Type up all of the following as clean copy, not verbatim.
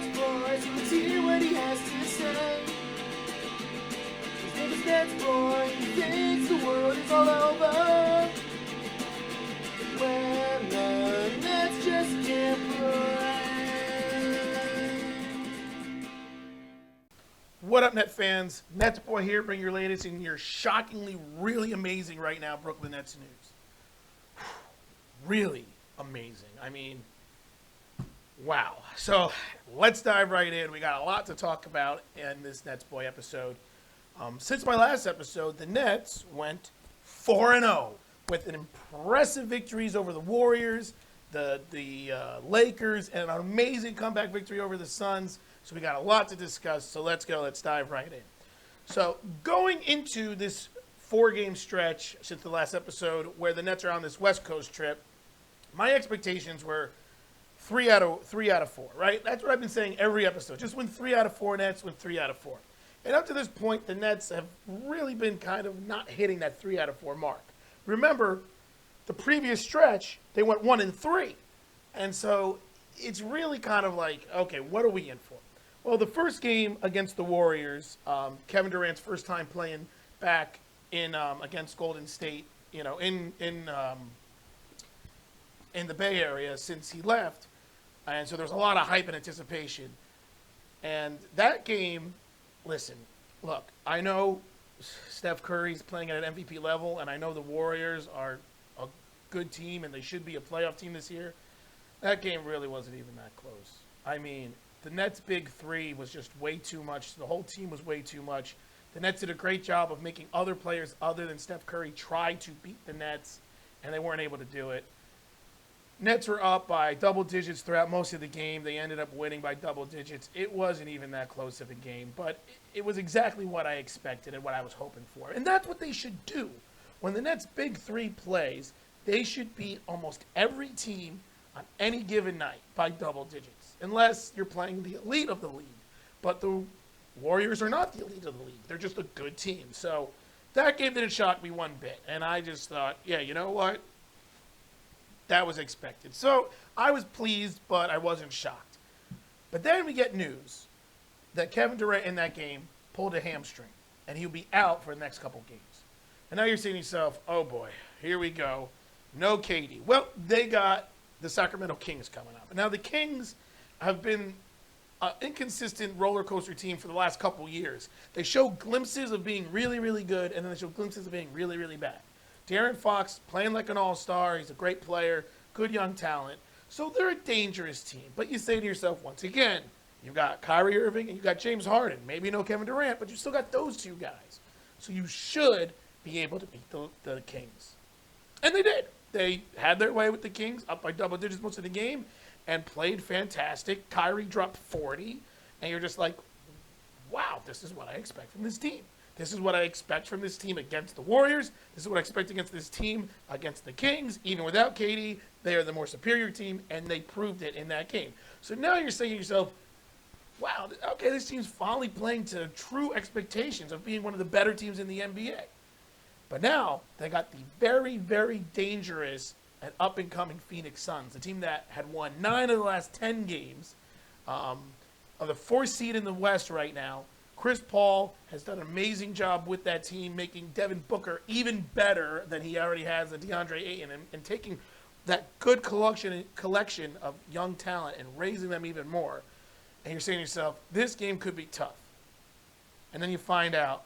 NetsBoy, so let's hear what he has to say. His name is NetsBoy, he thinks the world is all over when the Nets just can't play. What up, Net fans? NetsBoy here, bring your latest and your shockingly, really amazing right now Brooklyn Nets news. Really amazing. I mean, wow. So let's dive right in. We got a lot to talk about in this NetsBoy episode. Since my last episode, the Nets went 4-0 with an impressive victories over the Warriors, the Lakers, and an amazing comeback victory over the Suns. So we got a lot to discuss, so let's go. Let's dive right in. So going into this 4-game stretch since the last episode where the Nets are on this West Coast trip, my expectations were 3 out of 4, right? That's what I've been saying every episode. Just win 3 out of 4 Nets, win 3 out of 4. And up to this point, the Nets have really been kind of not hitting that 3 out of 4 mark. Remember, the previous stretch, they went 1-3. And so it's really kind of like, okay, what are we in for? Well, the first game against the Warriors, Kevin Durant's first time playing back in against Golden State, you know, in the Bay Area since he left, and so there's a lot of hype and anticipation. And that game, listen, look, I know Steph Curry's playing at an MVP level, and I know the Warriors are a good team and they should be a playoff team this year. That game really wasn't even that close. I mean, the Nets' big three was just way too much. The whole team was way too much. The Nets did a great job of making other players other than Steph Curry try to beat the Nets, and they weren't able to do it. Nets were up by double digits throughout most of the game. They ended up winning by double digits. It wasn't even that close of a game, but it was exactly what I expected and what I was hoping for. And that's what they should do. When the Nets' big three plays, they should beat almost every team on any given night by double digits, unless you're playing the elite of the league. But the Warriors are not the elite of the league. They're just a good team. So that game didn't shock me one bit. And I just thought, yeah, you know what? That was expected. So I was pleased, but I wasn't shocked. But then we get news that Kevin Durant in that game pulled a hamstring, and he'll be out for the next couple games. And now you're saying to yourself, oh boy, here we go. No KD. Well, they got the Sacramento Kings coming up. And now the Kings have been an inconsistent roller coaster team for the last couple years. They show glimpses of being really, really good, and then they show glimpses of being really, really bad. De'Aaron Fox playing like an all-star. He's a great player, good young talent. So they're a dangerous team. But you say to yourself, once again, you've got Kyrie Irving and you've got James Harden. Maybe no Kevin Durant, but you still got those two guys. So you should be able to beat the Kings. And they did. They had their way with the Kings, up by double digits most of the game, and played fantastic. Kyrie dropped 40, and you're just like, wow, this is what I expect from this team. This is what I expect from this team against the Warriors. This is what I expect against this team against the Kings. Even without KD, they are the more superior team, and they proved it in that game. So now you're saying to yourself, wow, okay, this team's finally playing to true expectations of being one of the better teams in the NBA. But now they got the very, very dangerous and up-and-coming Phoenix Suns, a team that had won 9 of the last 10 games, of the 4th seed in the West right now. Chris Paul has done an amazing job with that team, making Devin Booker even better than he already has, and DeAndre Ayton, and taking that good collection of young talent and raising them even more. And you're saying to yourself, this game could be tough. And then you find out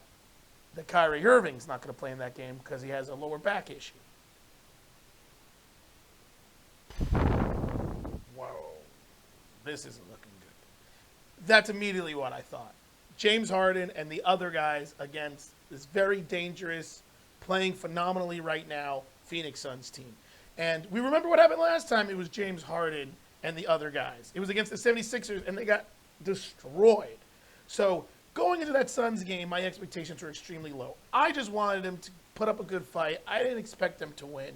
that Kyrie Irving's not going to play in that game because he has a lower back issue. Whoa, this isn't looking good. That's immediately what I thought. James Harden and the other guys against this very dangerous, playing phenomenally right now, Phoenix Suns team. And we remember what happened last time. It was James Harden and the other guys. It was against the 76ers, and they got destroyed. So going into that Suns game, my expectations were extremely low. I just wanted them to put up a good fight. I didn't expect them to win.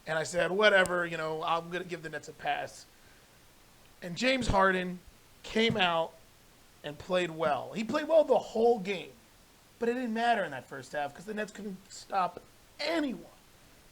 And I said, whatever, you know, I'm going to give the Nets a pass. And James Harden came out and played well. He played well the whole game. But it didn't matter in that first half because the Nets couldn't stop anyone.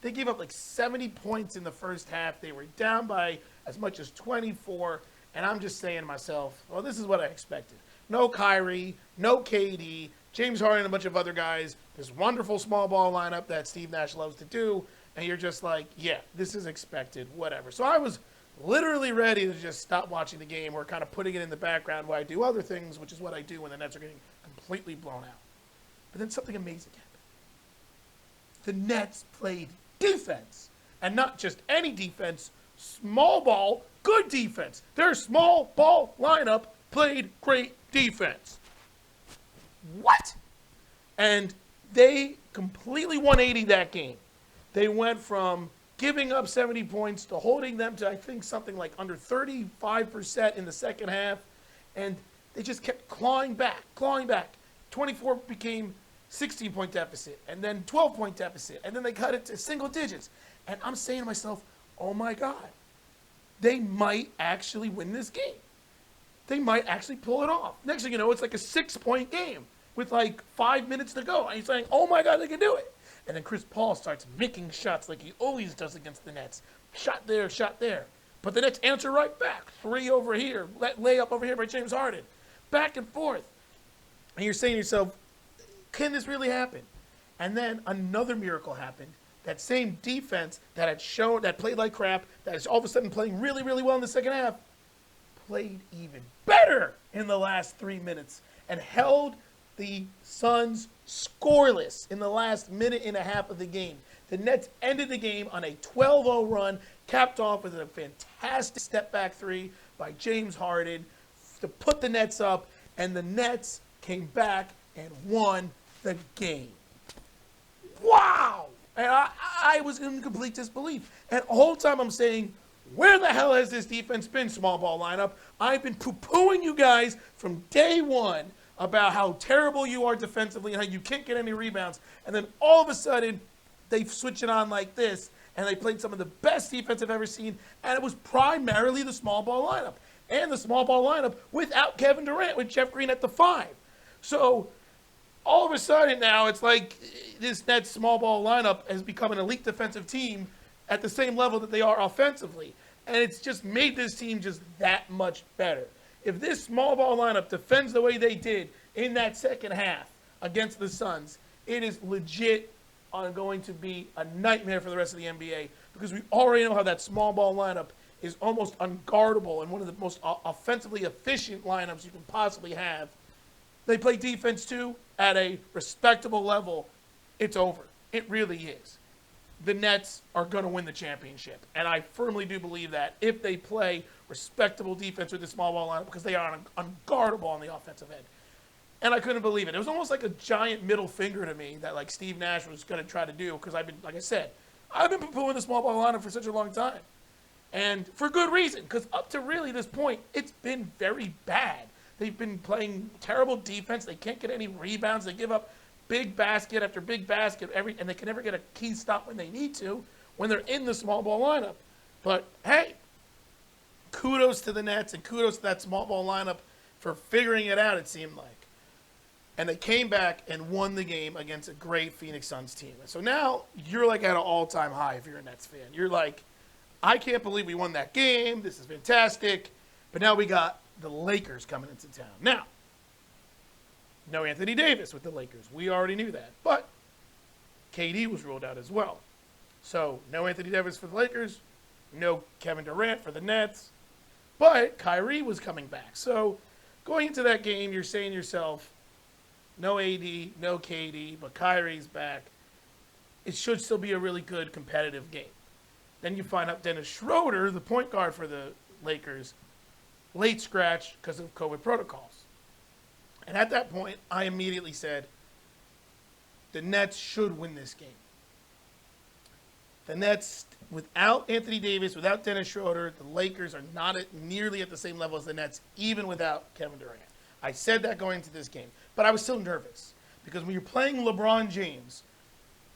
They gave up like 70 points in the first half. They were down by as much as 24. And I'm just saying to myself, well, this is what I expected. No Kyrie, no KD, James Harden and a bunch of other guys, this wonderful small ball lineup that Steve Nash loves to do, and you're just like, yeah, this is expected, whatever. So I was literally ready to just stop watching the game or kind of putting it in the background while I do other things, which is what I do when the Nets are getting completely blown out. But then something amazing happened. The Nets played defense, and not just any defense, small ball, good defense. Their small ball lineup played great defense. What? And they completely 180 that game. They went from giving up 70 points to holding them to, I think, something like under 35% in the second half. And they just kept clawing back. 24 became 16-point deficit, and then 12-point deficit, and then they cut it to single digits. And I'm saying to myself, oh my God, they might actually win this game. They might actually pull it off. Next thing you know, it's like a 6-point game with like 5 minutes to go. And he's saying, oh my God, they can do it. And then Chris Paul starts making shots like he always does against the Nets. Shot there, shot there. But the Nets answer right back. 3 over here, layup over here by James Harden. Back and forth. And you're saying to yourself, can this really happen? And then another miracle happened. That same defense that had shown, that played like crap, that is all of a sudden playing really, really well in the second half, played even better in the last 3 minutes and held the Suns scoreless in the last minute and a half of the game. The Nets ended the game on a 12-0 run, capped off with a fantastic step-back 3 by James Harden to put the Nets up, and the Nets came back and won the game. Wow! And I was in complete disbelief. And the whole time I'm saying, where the hell has this defense been, small ball lineup? I've been poo-pooing you guys from day one about how terrible you are defensively and how you can't get any rebounds. And then all of a sudden, they switch it on like this, and they played some of the best defense I've ever seen, and it was primarily the small ball lineup. And the small ball lineup without Kevin Durant, with Jeff Green at the 5. So all of a sudden now, it's like this Nets small ball lineup has become an elite defensive team at the same level that they are offensively. And it's just made this team just that much better. If this small ball lineup defends the way they did in that second half against the Suns, it is legit going to be a nightmare for the rest of the NBA, because we already know how that small ball lineup is almost unguardable and one of the most offensively efficient lineups you can possibly have. They play defense too at a respectable level. It's over. It really is. The Nets are going to win the championship. And I firmly do believe that if they play respectable defense with the small ball lineup, because they are unguardable on the offensive end. And I couldn't believe it. It was almost like a giant middle finger to me that like Steve Nash was going to try to do, because I've been, like I said, I've been poo-pooing the small ball lineup for such a long time. And for good reason, because up to really this point, it's been very bad. They've been playing terrible defense. They can't get any rebounds. They give up big basket after big basket, and they can never get a key stop when they need to when they're in the small ball lineup. But hey, kudos to the Nets and kudos to that small ball lineup for figuring it out, it seemed like. And they came back and won the game against a great Phoenix Suns team. And so now you're like at an all-time high if you're a Nets fan. You're like, I can't believe we won that game. This is fantastic. But now we got the Lakers coming into town. Now, no Anthony Davis with the Lakers. We already knew that. But KD was ruled out as well. So no Anthony Davis for the Lakers. No Kevin Durant for the Nets. But Kyrie was coming back. So going into that game, you're saying to yourself, no AD, no KD, but Kyrie's back. It should still be a really good competitive game. Then you find out Dennis Schroeder, the point guard for the Lakers, late scratch because of COVID protocols. And at that point, I immediately said, the Nets should win this game. The Nets, without Anthony Davis, without Dennis Schroeder, the Lakers are not nearly at the same level as the Nets, even without Kevin Durant. I said that going into this game, but I was still nervous because when you're playing LeBron James,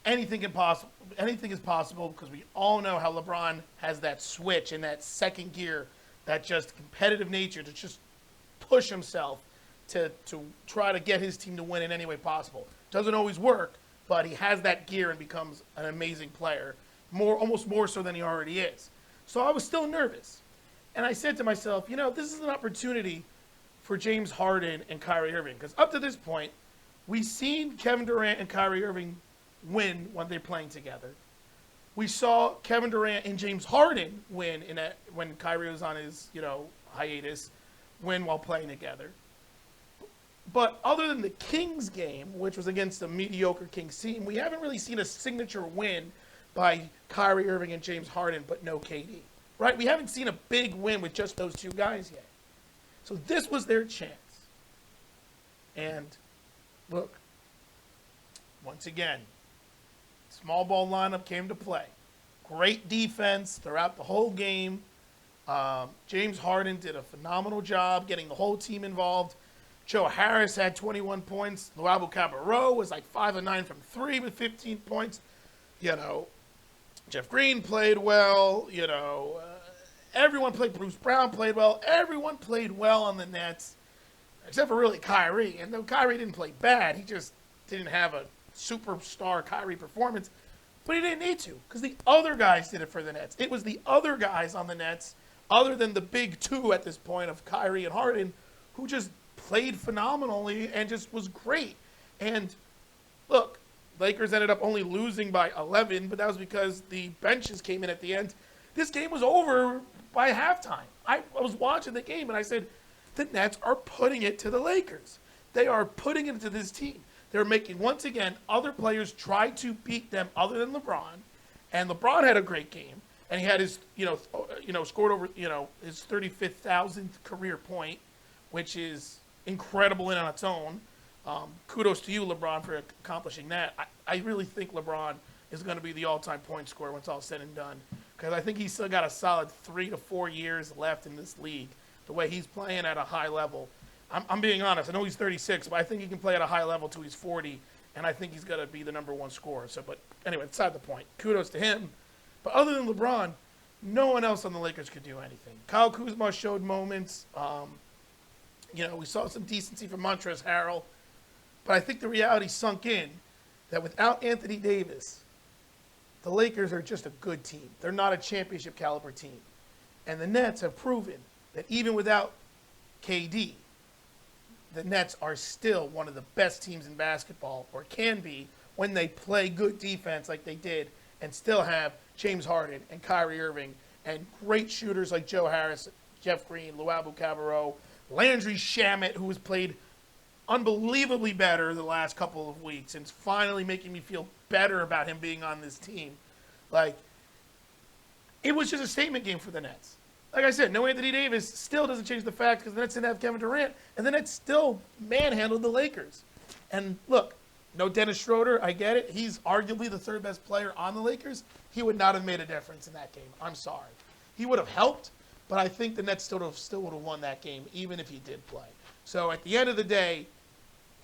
anything is possible, because we all know how LeBron has that switch in that second gear, that just competitive nature to just push himself to try to get his team to win in any way possible. Doesn't always work, but he has that gear and becomes an amazing player, almost more so than he already is. So I was still nervous. And I said to myself, this is an opportunity for James Harden and Kyrie Irving. Because up to this point, we've seen Kevin Durant and Kyrie Irving win when they're playing together. We saw Kevin Durant and James Harden win when Kyrie was on his, hiatus, win while playing together. But other than the Kings game, which was against a mediocre Kings team, we haven't really seen a signature win by Kyrie Irving and James Harden, but no KD. Right? We haven't seen a big win with just those two guys yet. So this was their chance. And look, once again, small ball lineup came to play. Great defense throughout the whole game. James Harden did a phenomenal job getting the whole team involved. Joe Harris had 21 points. Luwawu-Cobarrot was like 5 of 9 from 3 with 15 points. Jeff Green played well. Everyone played. Bruce Brown played well. Everyone played well on the Nets, except for really Kyrie. And though Kyrie didn't play bad, he just didn't have a superstar Kyrie performance. But he didn't need to, because the other guys did it for the Nets. It was the other guys on the Nets, other than the big two at this point of Kyrie and Harden, who just played phenomenally and just was great. And look, Lakers ended up only losing by 11, but that was because the benches came in at the end. This game was over by halftime. I was watching the game, and I said, the Nets are putting it to the Lakers. They are putting it to this team. They're making, once again, other players try to beat them other than LeBron. And LeBron had a great game. And he had his, scored over, his 35,000th career point, which is incredible in on its own. Kudos to you, LeBron, for accomplishing that. I really think LeBron is going to be the all-time point scorer when it's all said and done, because I think he's still got a solid 3 to 4 years left in this league, the way he's playing at a high level. I'm being honest. I know he's 36, but I think he can play at a high level till he's 40, and I think he's going to be the number one scorer. But anyway, beside the point. Kudos to him. But other than LeBron, no one else on the Lakers could do anything. Kyle Kuzma showed moments. We saw some decency from Montrezl Harrell. But I think the reality sunk in that without Anthony Davis, the Lakers are just a good team. They're not a championship caliber team. And the Nets have proven that even without KD, the Nets are still one of the best teams in basketball, or can be, when they play good defense like they did and still have James Harden and Kyrie Irving and great shooters like Joe Harris, Jeff Green, Luwawu-Cobarrot, Landry Shamet, who has played unbelievably better the last couple of weeks and it's finally making me feel better about him being on this team. It was just a statement game for the Nets. Like I said, no Anthony Davis still doesn't change the fact, because the Nets didn't have Kevin Durant, and the Nets still manhandled the Lakers. And look, no Dennis Schroeder, I get it. He's arguably the third best player on the Lakers. He would not have made a difference in that game. I'm sorry. He would have helped, but I think the Nets still would have won that game, even if he did play. So at the end of the day,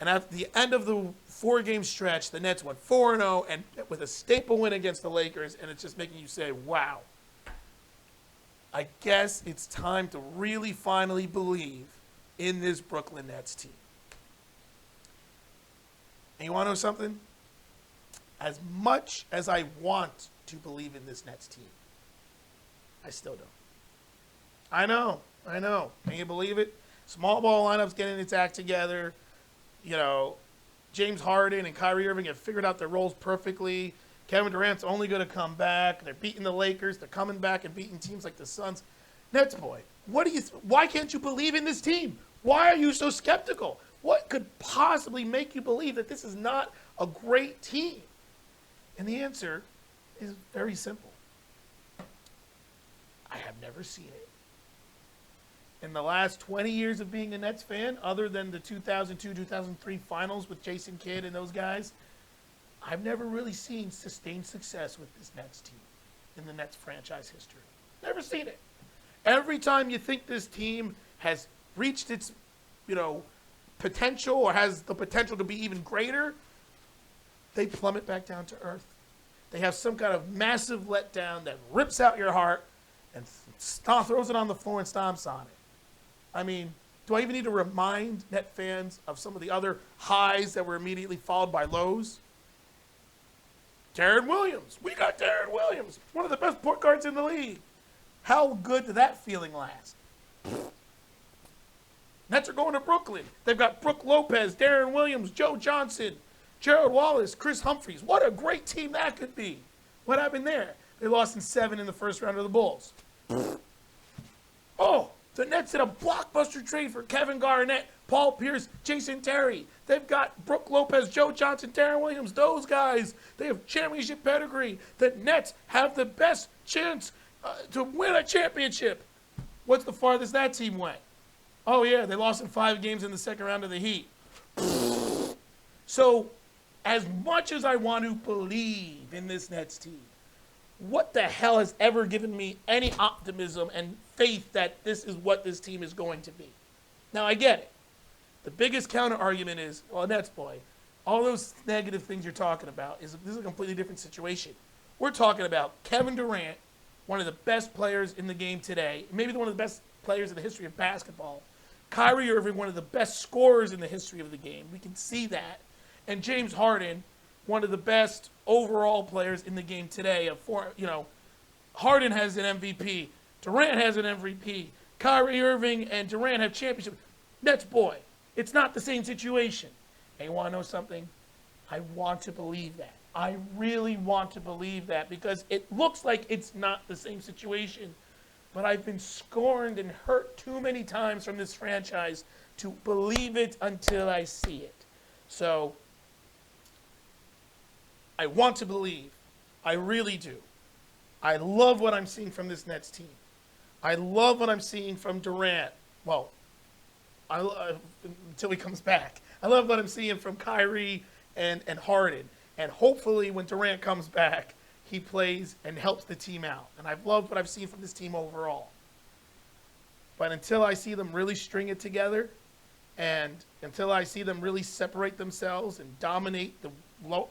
and at the end of the 4-game stretch, the Nets went 4-0 and with a staple win against the Lakers, and it's just making you say, wow. I guess it's time to really finally believe in this Brooklyn Nets team. And you want to know something? As much as I want to believe in this Nets team, I still don't. I know. Can you believe it? Small ball lineup's getting its act together. James Harden and Kyrie Irving have figured out their roles perfectly. Kevin Durant's only going to come back. They're beating the Lakers. They're coming back and beating teams like the Suns. NetsBoy, why can't you believe in this team? Why are you so skeptical? What could possibly make you believe that this is not a great team? And the answer is very simple. I have never seen it. In the last 20 years of being a Nets fan, other than the 2002-2003 finals with Jason Kidd and those guys, I've never really seen sustained success with this Nets team in the Nets franchise history. Never seen it. Every time you think this team has reached its, potential or has the potential to be even greater, they plummet back down to earth. They have some kind of massive letdown that rips out your heart and throws it on the floor and stomps on it. Do I even need to remind Net fans of some of the other highs that were immediately followed by lows? Darren Williams. We got Darren Williams, one of the best point guards in the league. How good did that feeling last? Nets are going to Brooklyn. They've got Brook Lopez, Darren Williams, Joe Johnson, Gerald Wallace, Chris Humphries. What a great team that could be. What happened there? They lost in 7 in the first round of the Bulls. Oh, the Nets did a blockbuster trade for Kevin Garnett, Paul Pierce, Jason Terry. They've got Brook Lopez, Joe Johnson, Darren Williams, those guys. They have championship pedigree. The Nets have the best chance to win a championship. What's the farthest that team went? Oh, yeah, they lost in 5 games in the second round of the Heat. So, as much as I want to believe in this Nets team, what the hell has ever given me any optimism and faith that this is what this team is going to be? Now, I get it. The biggest counter argument is, well, NetsBoy, all those negative things you're talking about, this is a completely different situation. We're talking about Kevin Durant, one of the best players in the game today, maybe one of the best players in the history of basketball. Kyrie Irving, one of the best scorers in the history of the game. We can see that. And James Harden, one of the best overall players in the game today. Harden has an MVP. Durant has an MVP. Kyrie Irving and Durant have championships. NetsBoy, it's not the same situation. And you want to know something? I want to believe that. I really want to believe that because it looks like it's not the same situation. But I've been scorned and hurt too many times from this franchise to believe it until I see it. So, I want to believe. I really do. I love what I'm seeing from this Nets team. I love what I'm seeing from Durant. Well, until he comes back. I love what I'm seeing from Kyrie and Harden. And hopefully when Durant comes back, he plays and helps the team out. And I've loved what I've seen from this team overall. But until I see them really string it together and until I see them really separate themselves and dominate the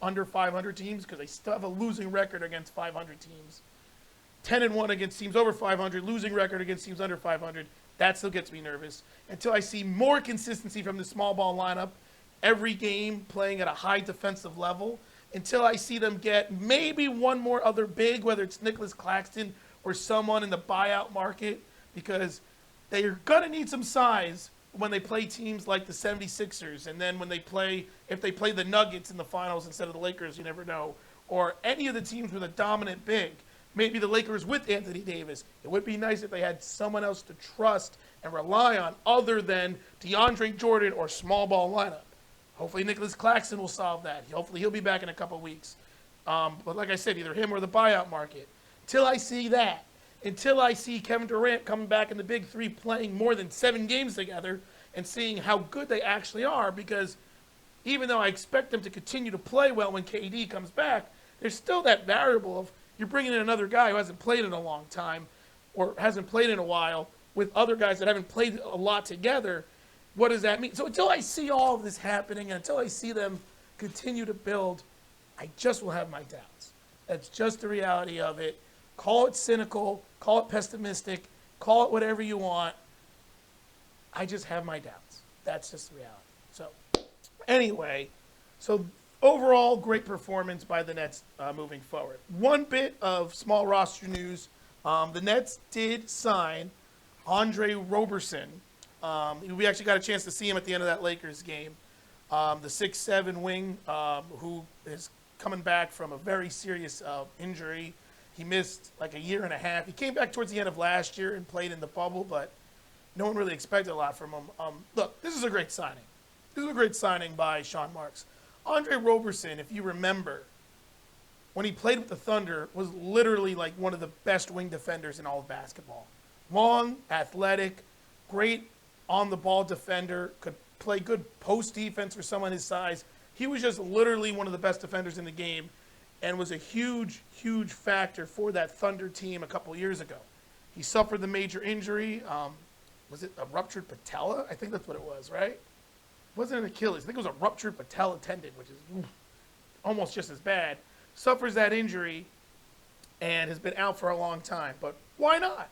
under 500 teams, because they still have a losing record against 500 teams, 10-1 against teams over 500, losing record against teams under 500, that still gets me nervous. Until I see more consistency from the small ball lineup, every game playing at a high defensive level, until I see them get maybe one more other big, whether it's Nicholas Claxton or someone in the buyout market, because they are going to need some size when they play teams like the 76ers, and then when they play, if they play the Nuggets in the finals instead of the Lakers, you never know, or any of the teams with a dominant big, maybe the Lakers with Anthony Davis. It would be nice if they had someone else to trust and rely on other than DeAndre Jordan or small ball lineup. Hopefully Nicholas Claxton will solve that. Hopefully he'll be back in a couple weeks. But like I said, either him or the buyout market. Till I see that, until I see Kevin Durant coming back in the Big Three playing more than 7 games together and seeing how good they actually are, because even though I expect them to continue to play well when KD comes back, there's still that variable of you're bringing in another guy who hasn't played in a long time or hasn't played in a while with other guys that haven't played a lot together. What does that mean? So until I see all of this happening and until I see them continue to build, I just will have my doubts. That's just the reality of it. Call it cynical, call it pessimistic, call it whatever you want. I just have my doubts. That's just the reality. So anyway, so overall, great performance by the Nets moving forward. One bit of small roster news. The Nets did sign Andre Roberson. We actually got a chance to see him at the end of that Lakers game. The 6'7" wing who is coming back from a very serious injury. He missed like a year and a half. He came back towards the end of last year and played in the bubble, but no one really expected a lot from him. Look, this is a great signing. This is a great signing by Sean Marks. Andre Roberson, if you remember, when he played with the Thunder, was literally like one of the best wing defenders in all of basketball. Long, athletic, great on-the-ball defender, could play good post defense for someone his size. He was just literally one of the best defenders in the game and was a huge, huge factor for that Thunder team a couple years ago. He suffered the major injury. Was it a ruptured patella? I think that's what it was, right? It wasn't an Achilles. I think it was a ruptured patella tendon, which is almost just as bad. Suffers that injury and has been out for a long time. But why not?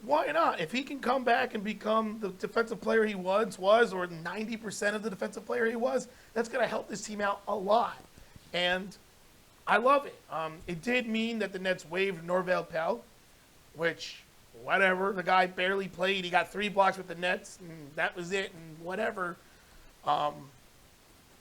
Why not? If he can come back and become the defensive player he once was, or 90% of the defensive player he was, that's going to help this team out a lot. And I love it. It did mean that the Nets waived Norvel Pelle. which, whatever. The guy barely played. He got 3 blocks with the Nets, and that was it, and whatever.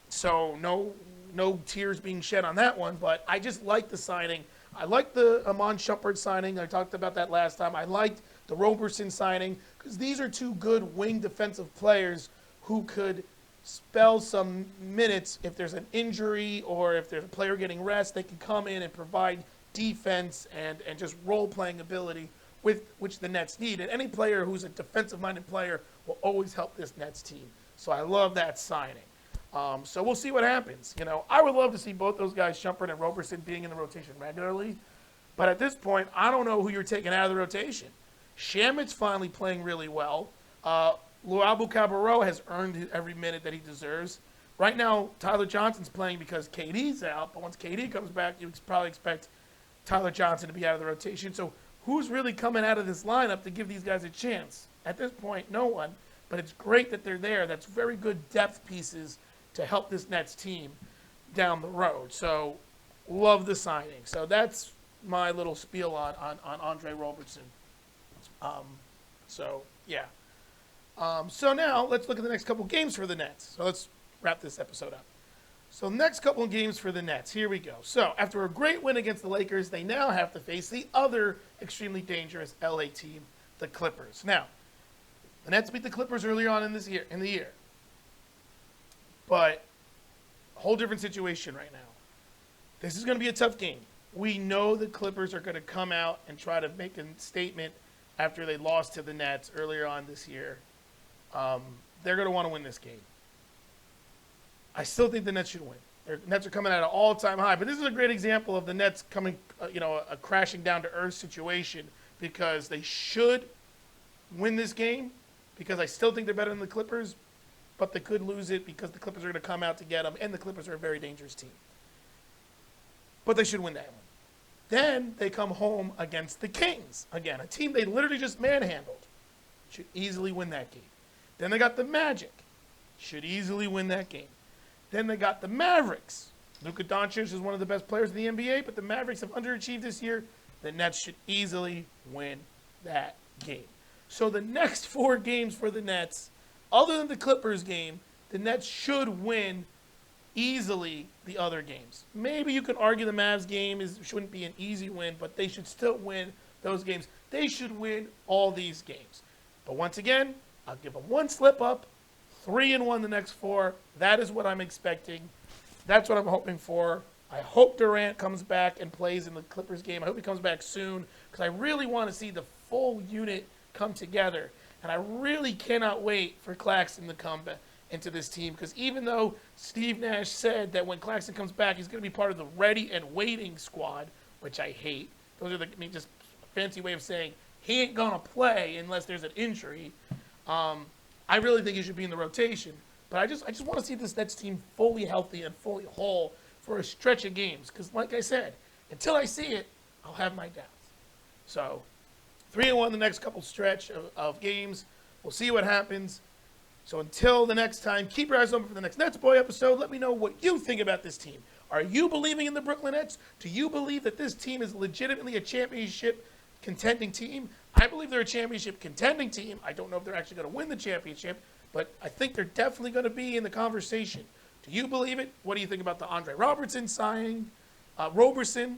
So no tears being shed on that one, but I just like the signing. I like the Amon Shumpert signing. I talked about that last time. I liked the Roberson signing because these are 2 good wing defensive players who could spell some minutes if there's an injury or if there's a player getting rest. They can come in and provide defense and just role-playing ability with which the Nets need. And any player who's a defensive-minded player will always help this Nets team. So I love that signing. So we'll see what happens. You know, I would love to see both those guys, Shumpert and Roberson, being in the rotation regularly. But at this point, I don't know who you're taking out of the rotation. Shamit's finally playing really well. Luwawu-Cobarrot has earned every minute that he deserves. Right now, Tyler Johnson's playing because KD's out. But once KD comes back, you probably expect Tyler Johnson to be out of the rotation. So who's really coming out of this lineup to give these guys a chance? At this point, no one. But it's great that they're there. That's very good depth pieces to help this Nets team down the road. So love the signing. So that's my little spiel on Andre Robertson. So, yeah. So now let's look at the next couple games for the Nets. So let's wrap this episode up. So next couple of games for the Nets. Here we go. So after a great win against the Lakers, they now have to face the other extremely dangerous LA team, the Clippers. Now, the Nets beat the Clippers earlier on in the year. But a whole different situation right now. This is going to be a tough game. We know the Clippers are going to come out and try to make a statement after they lost to the Nets earlier on this year. They're going to want to win this game. I still think the Nets should win. The Nets are coming at an all-time high. But this is a great example of the Nets coming, a crashing down to earth situation because they should win this game because I still think they're better than the Clippers, but they could lose it because the Clippers are going to come out to get them, and the Clippers are a very dangerous team. But they should win that one. Then they come home against the Kings. Again, a team they literally just manhandled. Should easily win that game. Then they got the Magic. Should easily win that game. Then they got the Mavericks. Luka Doncic is one of the best players in the NBA, but the Mavericks have underachieved this year. The Nets should easily win that game. So the next 4 games for the Nets, other than the Clippers game, the Nets should win easily the other games. Maybe you could argue the Mavs game shouldn't be an easy win, but they should still win those games. They should win all these games. But once again, I'll give them 1 slip up, 3-1 the next 4. That is what I'm expecting. That's what I'm hoping for. I hope Durant comes back and plays in the Clippers game. I hope he comes back soon because I really want to see the full unit come together. And I really cannot wait for Claxton to come back into this team because even though Steve Nash said that when Claxton comes back, he's going to be part of the ready and waiting squad, which I hate. Those are just a fancy way of saying he ain't going to play unless there's an injury. I really think he should be in the rotation. But I just want to see this Nets team fully healthy and fully whole for a stretch of games. Because like I said, until I see it, I'll have my doubts. So 3-1 the next couple stretch of games. We'll see what happens. So until the next time, keep your eyes open for the next NetsBoy episode. Let me know what you think about this team. Are you believing in the Brooklyn Nets? Do you believe that this team is legitimately a championship contending team? I believe they're a championship contending team. I don't know if they're actually going to win the championship, but I think they're definitely going to be in the conversation. Do you believe it? What do you think about the Andre Robertson signing? Roberson.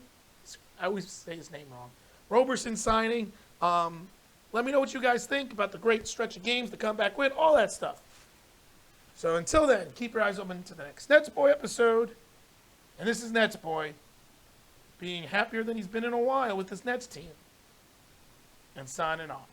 I always say his name wrong. Roberson signing. Let me know what you guys think about the great stretch of games to come back with, all that stuff. So until then, keep your eyes open to the next NetsBoy episode. And this is NetsBoy being happier than he's been in a while with this Nets team. And signing off.